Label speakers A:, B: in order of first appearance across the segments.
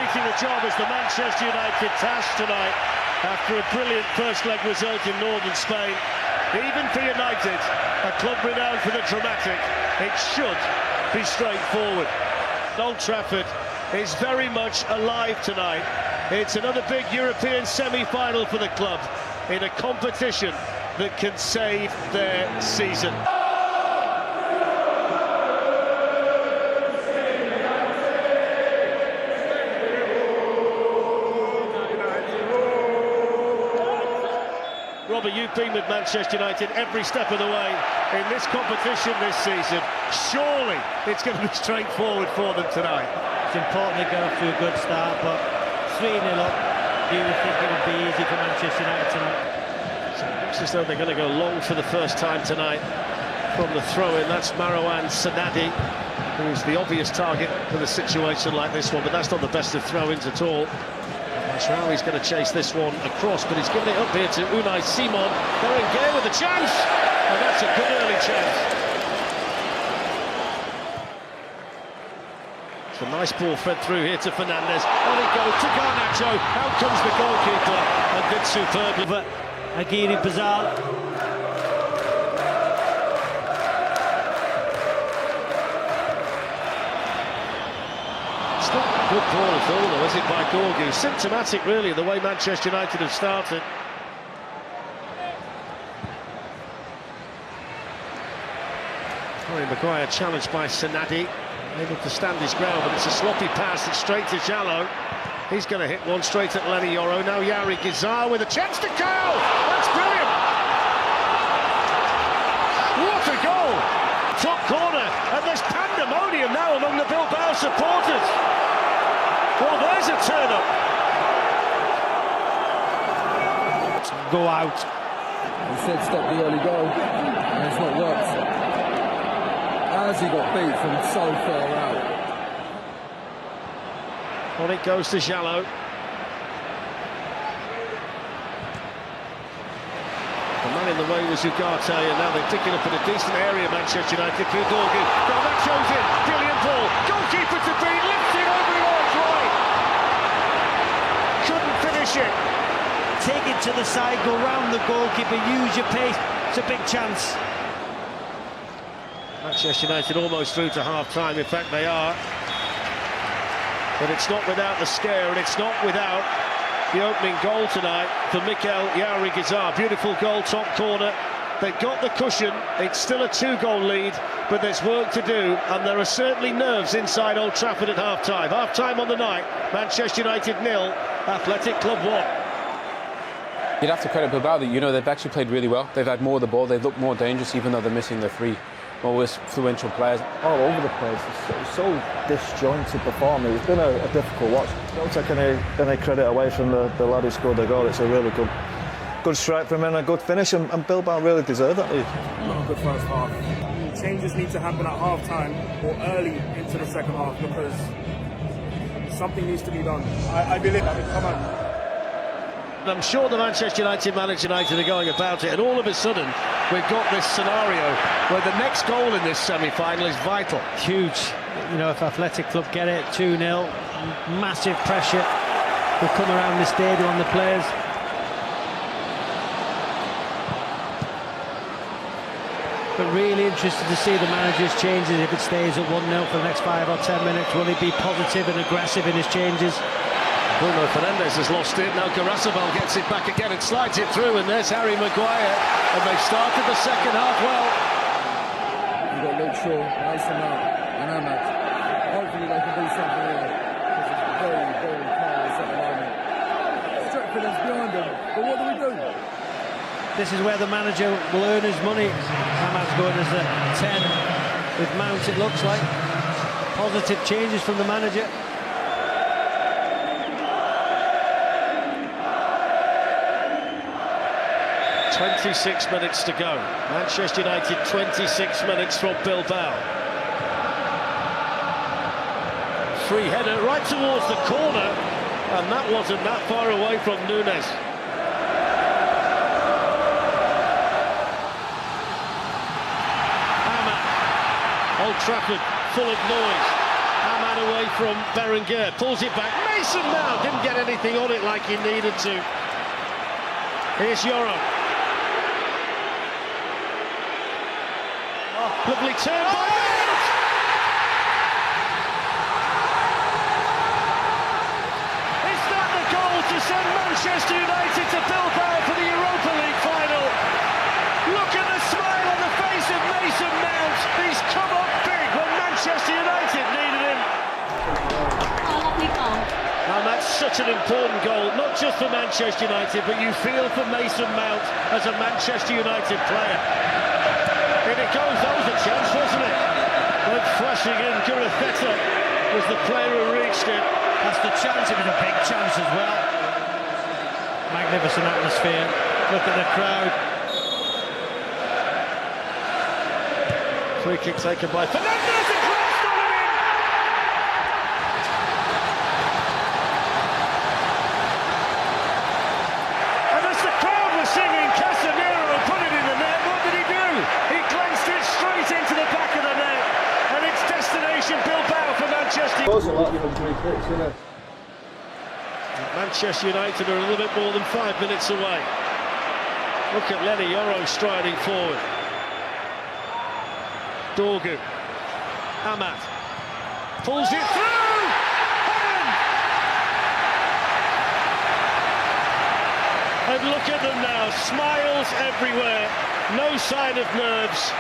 A: completing the job as the Manchester United task tonight after a brilliant first leg result in northern Spain. Even for United, a club renowned for the dramatic, it should be straightforward. Old Trafford is very much alive tonight. It's another big European semi-final for the club in a competition that can save their season. Robert, you've been with Manchester United every step of the way in this competition this season. Surely it's going to be straightforward for them tonight.
B: It's important they get off to a good start, but 3-0 up, you would think it would be easy for Manchester United tonight.
A: So it looks as though they're going to go long for the first time tonight from the throw-in. That's Marouane Sanadi, who's the obvious target for a situation like this one, but that's not the best of throw-ins at all. He's going to chase this one across, but he's giving it up here to Unai Simon. Berenguer with a chance, and that's a good early chance. It's a nice ball fed through here to Fernandes. On it goes to Garnacho. Out comes the goalkeeper, and did superbly.
B: Aguirre Bazal.
A: It's not a good ball at all, though, is it, by Gorgie? Symptomatic, really, the way Manchester United have started. Harry Maguire challenged by Sanadi, able to stand his ground, but it's a sloppy pass. It's straight to Jallo. He's going to hit one straight at Lenny Yoro. Now Yari Gizar with a chance to goal. That's brilliant. What a goal! Top corner, and there's pandemonium now among the Bilbao supporters. Well, there's a turn-up.
B: Go out.
C: He said stop the early goal, and it's not worked. As he got beat from so far out.
A: On it goes to Jallo. The man in the way was Ugarte, and now they're picking up in a decent area, Manchester United. Kudorgu. Garnacho'S in. Brilliant ball. Goalkeeper to beat. Lifts it over the arms right. Couldn't finish it.
B: Take it to the side, go round the goalkeeper, use your pace. It's a big chance.
A: Manchester United almost through to half-time. In fact, they are. But it's not without the scare, and it's not without the opening goal tonight for Mikel Yari Gizar. Beautiful goal, top corner. They've got the cushion. It's still a 2-goal lead, but there's work to do, and there are certainly nerves inside Old Trafford at half-time. Half-time on the night, Manchester United 0, Athletic Club 1.
D: You'd have to credit Bilbao that, you know, they've actually played really well. They've had more of the ball. They've looked more dangerous, even though they're missing the three most influential players.
E: All over the place. It's so disjointed performance. It's been a difficult watch. Don't take any credit away from the lad who scored the goal. It's a really good strike from him and a good finish, and Bilbao really deserve that lead.
F: Not a good first half. Changes need to happen at half-time or early into the second half, because something needs to be done. I believe that. Come on.
A: I'm sure the Manchester United manager are going about it, and all of a sudden we've got this scenario where the next goal in this semi-final is vital.
B: Huge. You know, if Athletic Club get it 2-0, massive pressure will come around the stadium on the players. But really interested to see the manager's changes if it stays at 1-0 for the next 5 or 10 minutes. Will he be positive and aggressive in his changes?
A: Bruno Fernandes has lost it. Now Garnacho gets it back again and slides it through, and there's Harry Maguire, and they've started the second half well.
C: You've got Luke Shaw, Mason Mount, and Ahmad. Hopefully they can do something here, because it's very, very powerless at the moment. Stretford is behind them, but what do we do?
B: This is where the manager will earn his money. Ahmad's going as a 10 with Mount, it looks like. Positive changes from the manager.
A: 26 minutes to go. Manchester United 26 minutes from Bilbao. Free header right towards the corner, and that wasn't that far away from Nunes. Old Trafford full of noise. Ahmad away from Berenguer, pulls it back. Mason Mount didn't get anything on it like he needed to. Here's Yoro. Lovely turn by Mount. Is that the goal to send Manchester United to Bilbao for the Europa League final? Look at the smile on the face of Mason Mount. He's come up big when Manchester United needed him. And that's such an important goal, not just for Manchester United, but you feel for Mason Mount as a Manchester United player. In it goes, that was a chance, wasn't it? Went flashing in, Garnacho was the player who reached it.
B: That's the chance, it was a big chance as well. Magnificent atmosphere, look at the crowd.
A: Free kick taken by Fernandez. Manchester United are a little bit more than 5 minutes away. Look at Lenny Yoro striding forward. Dorgu. Amat. Pulls it through! And look at them now, smiles everywhere, no sign of nerves.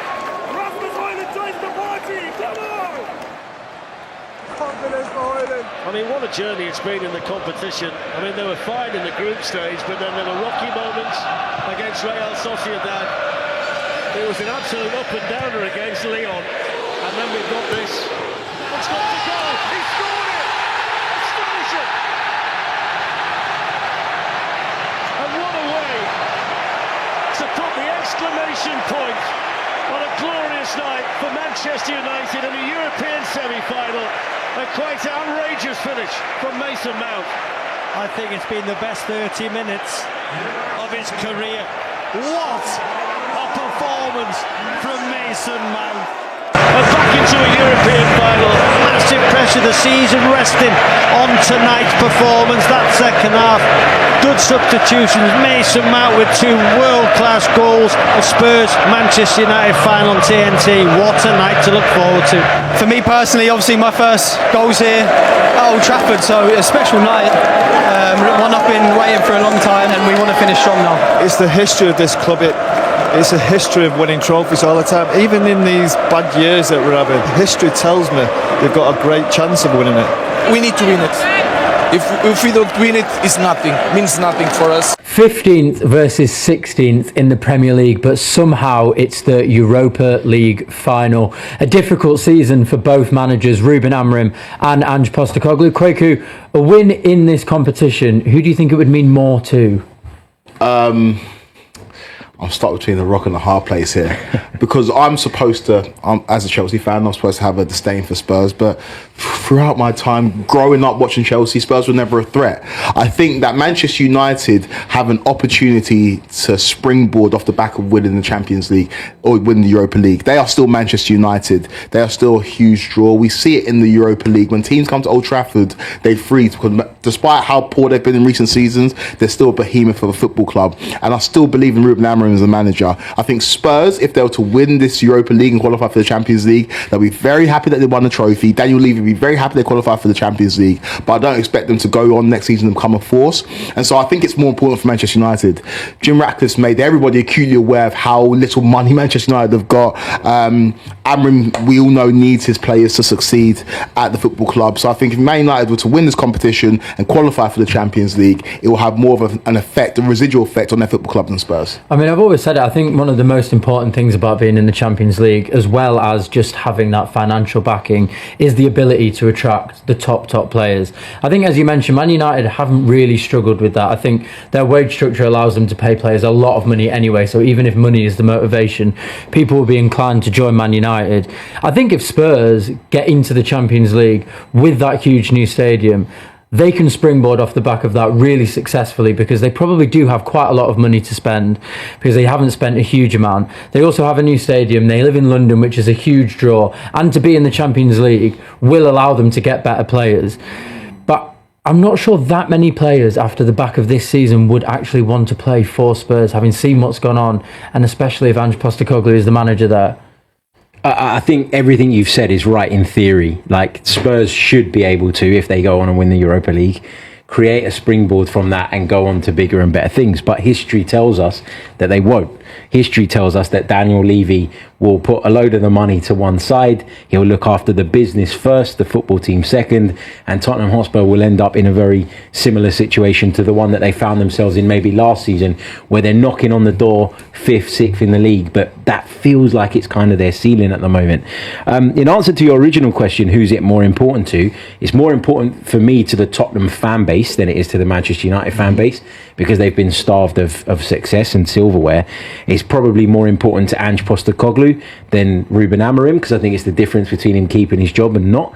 F: Rasmus Højlund joins the party, come on! Confidence for Højlund.
A: I mean, what a journey it's been in the competition. I mean, they were fine in the group stage, but then there were rocky moments against Real Sociedad. It was an absolute up and downer against Lyon. And then we've got this. It's got to go. He scored it. Astonishing. And what a way to put the exclamation point on a glorious night for Manchester United in a European semi-final. A quite outrageous finish from Mason Mount.
B: I think it's been the best 30 minutes of his career. What a performance from Mason Mount.
A: And back into a European final.
B: Massive pressure, the season resting on tonight's performance. That second half, good substitutions. Mason Mount with 2 world-class goals. The Spurs Manchester United final on TNT. What a night to look forward to.
G: For me personally, obviously my first goals here at Old Trafford, so a special night. One I've been waiting for a long time, and we want to finish strong now.
E: It's the history of this club. It's a history of winning trophies all the time. Even in these bad years that we're having, history tells me they've got a great chance of winning it.
H: We need to win it. If we don't win it, it's nothing. It means nothing for us.
I: 15th versus 16th in the Premier League, but somehow it's the Europa League final. A difficult season for both managers, Ruben Amorim and Ange Postecoglou. Kweku, a win in this competition, who do you think it would mean more to?
J: I'm stuck between a rock and a hard place here because I'm supposed to, as a Chelsea fan, I'm supposed to have a disdain for Spurs, but throughout my time growing up watching Chelsea, Spurs were never a threat. I think that Manchester United have an opportunity to springboard off the back of winning the Champions League or winning the Europa League. They are still Manchester United. They are still a huge draw. We see it in the Europa League. When teams come to Old Trafford, they freeze because despite how poor they've been in recent seasons, they're still a behemoth of a football club. And I still believe in Ruben Amorim as a manager. I think Spurs, if they were to win this Europa League and qualify for the Champions League, they'll be very happy that they won the trophy. Daniel Levy will be very happy they qualified for the Champions League, but I don't expect them to go on next season and become a force. And so I think it's more important for Manchester United. Jim Ratcliffe's made everybody acutely aware of how little money Manchester United have got. Amorim, we all know, needs his players to succeed at the football club. So I think if Man United were to win this competition and qualify for the Champions League, it will have more of an effect, a residual effect on their football club than Spurs.
I: I mean, I've always said it, I think one of the most important things about being in the Champions League, as well as just having that financial backing, is the ability to attract the top players. I think, as you mentioned, Man United haven't really struggled with that. I think their wage structure allows them to pay players a lot of money anyway, so even if money is the motivation, people will be inclined to join Man United. I think if Spurs get into the Champions League with that huge new stadium, they can springboard off the back of that really successfully, because they probably do have quite a lot of money to spend, because they haven't spent a huge amount. They also have a new stadium. They live in London, which is a huge draw, and to be in the Champions League will allow them to get better players. But I'm not sure that many players after the back of this season would actually want to play for Spurs, having seen what's gone on, and especially if Ange Postecoglou is the manager there.
K: I think everything you've said is right in theory. Like, Spurs should be able to, if they go on and win the Europa League, create a springboard from that and go on to bigger and better things. But history tells us that they won't. History tells us that Daniel Levy will put a load of the money to one side. He'll look after the business first, the football team second, and Tottenham Hotspur will end up in a very similar situation to the one that they found themselves in maybe last season, where they're knocking on the door 5th, 6th in the league, but that feels like it's kind of their ceiling at the moment. In answer to your original question, who's it more important to? It's more important for me to the Tottenham fan base than it is to the Manchester United fan base, because they've been starved of success and silverware. It's probably more important to Ange Postecoglou than Ruben Amorim, because I think it's the difference between him keeping his job and not.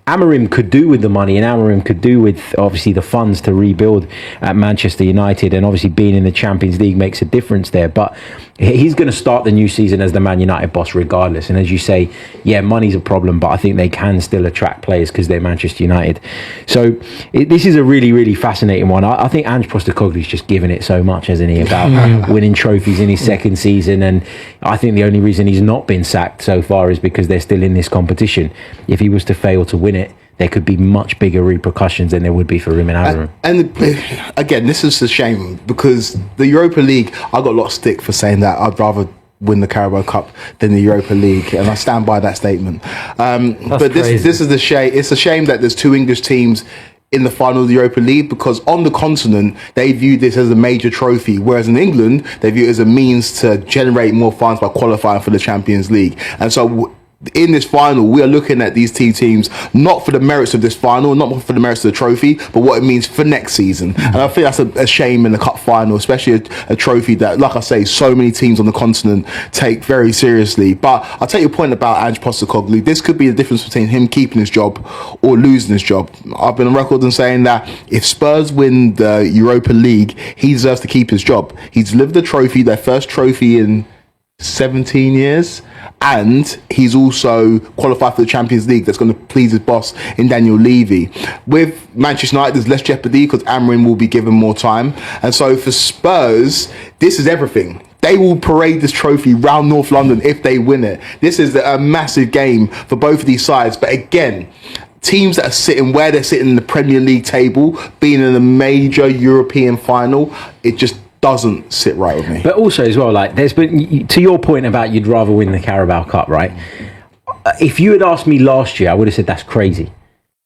K: Amorim could do with the money, and Amorim could do with obviously the funds to rebuild at Manchester United, and obviously being in the Champions League makes a difference there. But he's going to start the new season as the Man United boss regardless. And as you say, yeah, money's a problem, but I think they can still attract players because they're Manchester United. So this is a really, really fascinating one. I think Ange Postecoglou's just given it so much, hasn't he, about winning trophies in his second season. And I think the only reason he's not been sacked so far is because they're still in this competition. If he was to fail to win it, there could be much bigger repercussions than there would be for Ruben Amorim.
J: And again, this is a shame, because the Europa League, I got a lot of stick for saying that I'd rather win the Carabao Cup than the Europa League, and I stand by that statement. But this is the shame. It's a shame that there's two English teams in the final of the Europa League, because on the continent they view this as a major trophy, whereas in England they view it as a means to generate more funds by qualifying for the Champions League. And so in this final, we are looking at these two teams not for the merits of this final, not for the merits of the trophy, but what it means for next season. And I think that's a shame in the cup final, especially a trophy that, like I say, so many teams on the continent take very seriously. But I'll take your point about Ange Postecoglou. This could be the difference between him keeping his job or losing his job. I've been on record in saying that if Spurs win the Europa League, he deserves to keep his job. He's delivered the trophy, their first trophy in 17 years, and he's also qualified for the Champions League. That's going to please his boss in Daniel Levy. With Manchester United, there's less jeopardy because Amorim will be given more time, and so for Spurs, this is everything. They will parade this trophy round North London if they win it. This is a massive game for both of these sides, but again, teams that are sitting where they're sitting in the Premier League table, being in a major European final, it just doesn't sit right with me.
K: But also as well, like, there's been, to your point about you'd rather win the Carabao Cup, right? If you had asked me last year, I would have said that's crazy.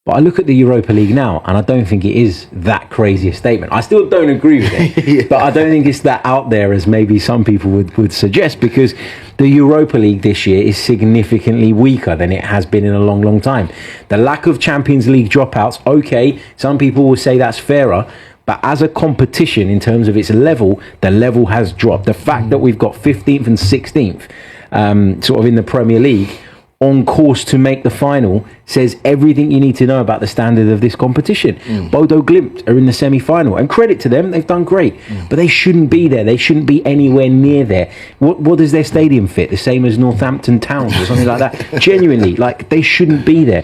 K: But I look at the Europa League now, and I don't think it is that crazy a statement. I still don't agree with it, yeah. But I don't think it's that out there as maybe some people would suggest, because the Europa League this year is significantly weaker than it has been in a long, long time. The lack of Champions League dropouts, okay, some people will say that's fairer, but as a competition, in terms of its level, the level has dropped. The fact that we've got 15th and 16th sort of in the Premier League on course to make the final says everything you need to know about the standard of this competition. Bodo Glimt are in the semi-final, and credit to them, they've done great, but they shouldn't be there. They shouldn't be anywhere near there. What does their stadium fit? The same as Northampton Town or something like that? Genuinely, like, they shouldn't be there.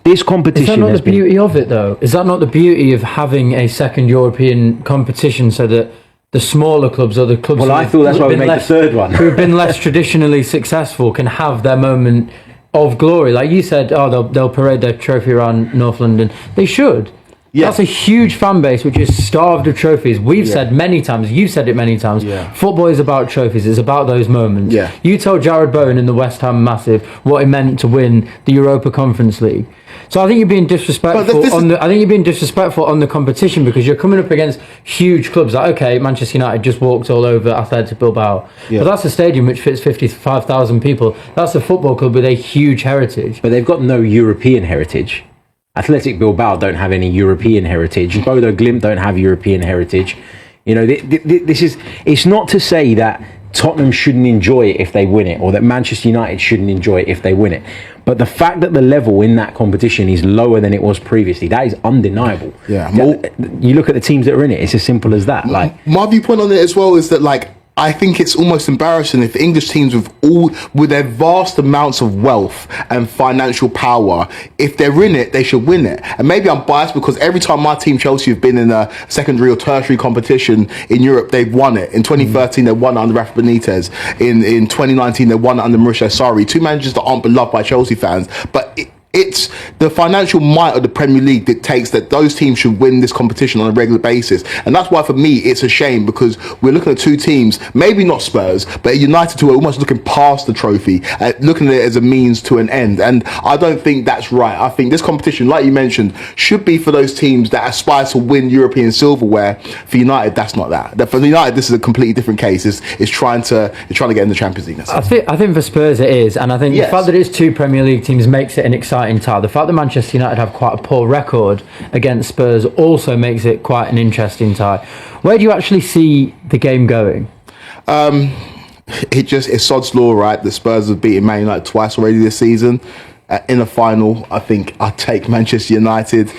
K: This competition.
I: Is that not the beauty of it, though? Is that not the beauty of having a second European competition, so that the smaller clubs, or the clubs...
K: Well, I thought that's why we made the third one.
I: who have been less traditionally successful can have their moment of glory. Like you said, they'll parade their trophy around North London. They should. Yeah. That's a huge fan base which is starved of trophies. We've said many times, you've said it many times, football is about trophies, it's about those moments. You told Jared Bowen in the West Ham Massive what it meant to win the Europa Conference League. So I think you're being disrespectful on the competition, because you're coming up against huge clubs. Like, okay, Manchester United just walked all over Athletic Bilbao, but that's a stadium which fits 55,000 people. That's a football club with a huge heritage.
K: But they've got no European heritage. Athletic Bilbao don't have any European heritage. Bodo Glimt don't have European heritage. You know, it's not to say that Tottenham shouldn't enjoy it if they win it, or that Manchester United shouldn't enjoy it if they win it. But the fact that the level in that competition is lower than it was previously, that is undeniable.
J: Yeah.
K: You look at the teams that are in it, it's as simple as that. Like,
J: my viewpoint on it as well is that, like, I think it's almost embarrassing if English teams with their vast amounts of wealth and financial power, if they're in it, they should win it. And maybe I'm biased because every time my team Chelsea have been in a secondary or tertiary competition in Europe, they've won it. In 2013, they won it under Rafa Benitez. In 2019, they won it under Mauricio Sarri. Two managers that aren't beloved by Chelsea fans, but it's the financial might of the Premier League dictates that those teams should win this competition on a regular basis. And that's why, for me, it's a shame, because we're looking at two teams, maybe not Spurs, but United, who are almost looking past the trophy, looking at it as a means to an end. And I don't think that's right. I think this competition, like you mentioned, should be for those teams that aspire to win European silverware. For United, that's not that. For United, this is a completely different case. It's trying to get in the Champions League.
I: I think for Spurs it is, and I think the fact that it's two Premier League teams makes it an exciting tie. The fact that Manchester United have quite a poor record against Spurs also makes it quite an interesting tie. Where do you actually see the game going?
J: It's sod's law, right? The Spurs have beaten Man United twice already this season. In the final, I think I'd take Manchester United.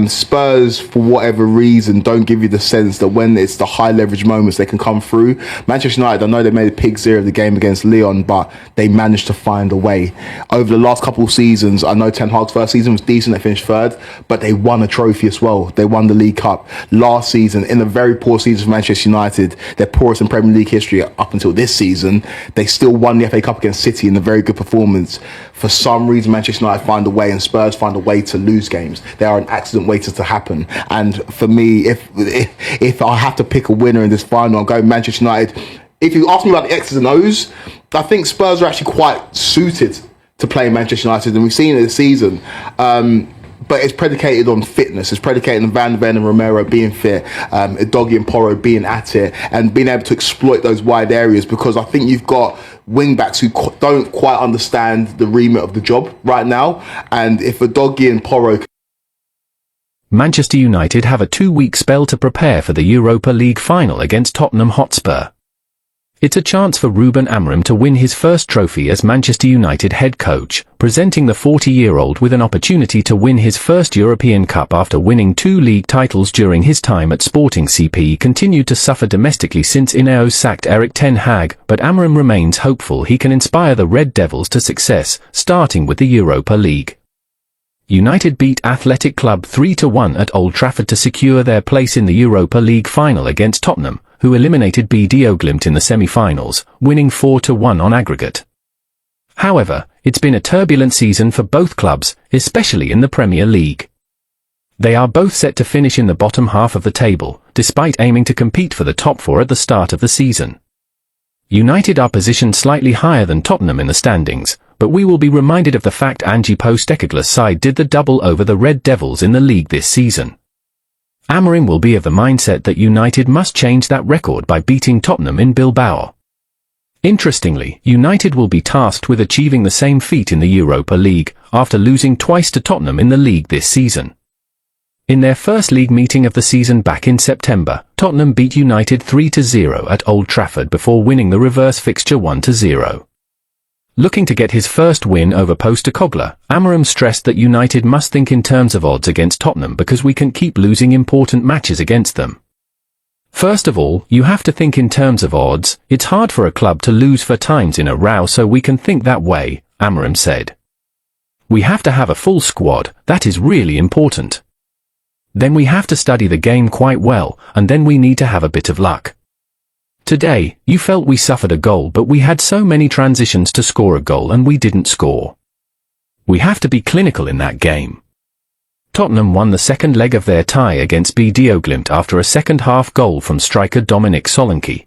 J: Spurs, for whatever reason, don't give you the sense that when it's the high leverage moments, they can come through. Manchester United, I know they made a pig zero of the game against Lyon, but they managed to find a way. Over the last couple of seasons, I know Ten Hag's first season was decent, they finished third, but they won a trophy as well. They won the League Cup last season in a very poor season for Manchester United, their poorest in Premier League history up until this season. They still won the FA Cup against City in a very good performance. For some reason, Manchester United find a way and Spurs find a way to lose games. They are an accident waiting to happen. And for me, if I have to pick a winner in this final, I'll go Manchester United. If you ask me about the X's and O's, I think Spurs are actually quite suited to play Manchester United, and we've seen it this season. But it's predicated on fitness. It's predicated on Van de Ven and Romero being fit, Udogie and Porro being at it, and being able to exploit those wide areas, because I think you've got wing-backs who don't quite understand the remit of the job right now. And if Udogie and Porro...
L: Manchester United have a 2-week spell to prepare for the Europa League final against Tottenham Hotspur. It's a chance for Ruben Amorim to win his first trophy as Manchester United head coach, presenting the 40-year-old with an opportunity to win his first European Cup after winning 2 league titles during his time at Sporting CP. Continued to suffer domestically since Ineos sacked Erik ten Hag, but Amorim remains hopeful he can inspire the Red Devils to success, starting with the Europa League. United beat Athletic Club 3-1 at Old Trafford to secure their place in the Europa League final against Tottenham, who eliminated BDO Glimt in the semi-finals, winning 4-1 on aggregate. However, it's been a turbulent season for both clubs, especially in the Premier League. They are both set to finish in the bottom half of the table, despite aiming to compete for the top 4 at the start of the season. United are positioned slightly higher than Tottenham in the standings, but we will be reminded of the fact Ange Postecoglou's side did the double over the Red Devils in the league this season. Amorim will be of the mindset that United must change that record by beating Tottenham in Bilbao. Interestingly, United will be tasked with achieving the same feat in the Europa League, after losing twice to Tottenham in the league this season. In their first league meeting of the season back in September, Tottenham beat United 3-0 at Old Trafford before winning the reverse fixture 1-0. Looking to get his first win over Postecoglou, Amorim stressed that United must think in terms of odds against Tottenham because we can keep losing important matches against them. First of all, you have to think in terms of odds. It's hard for a club to lose 4 times in a row, so we can think that way, Amorim said. We have to have a full squad, that is really important. Then we have to study the game quite well, and then we need to have a bit of luck. Today, you felt we suffered a goal, but we had so many transitions to score a goal and we didn't score. We have to be clinical in that game. Tottenham won the second leg of their tie against BDO Glimt after a second-half goal from striker Dominic Solanke.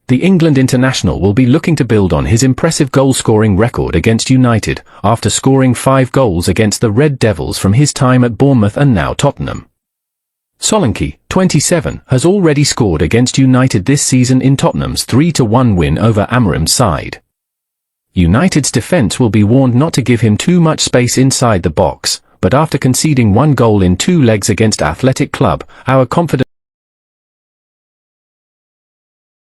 L: The England international will be looking to build on his impressive goal-scoring record against United, after scoring 5 goals against the Red Devils from his time at Bournemouth and now Tottenham. Solanke, 27, has already scored against United this season in Tottenham's 3-1 win over Amorim's side. United's defence will be warned not to give him too much space inside the box, but after conceding 1 goal in 2 legs against Athletic Club, our confidence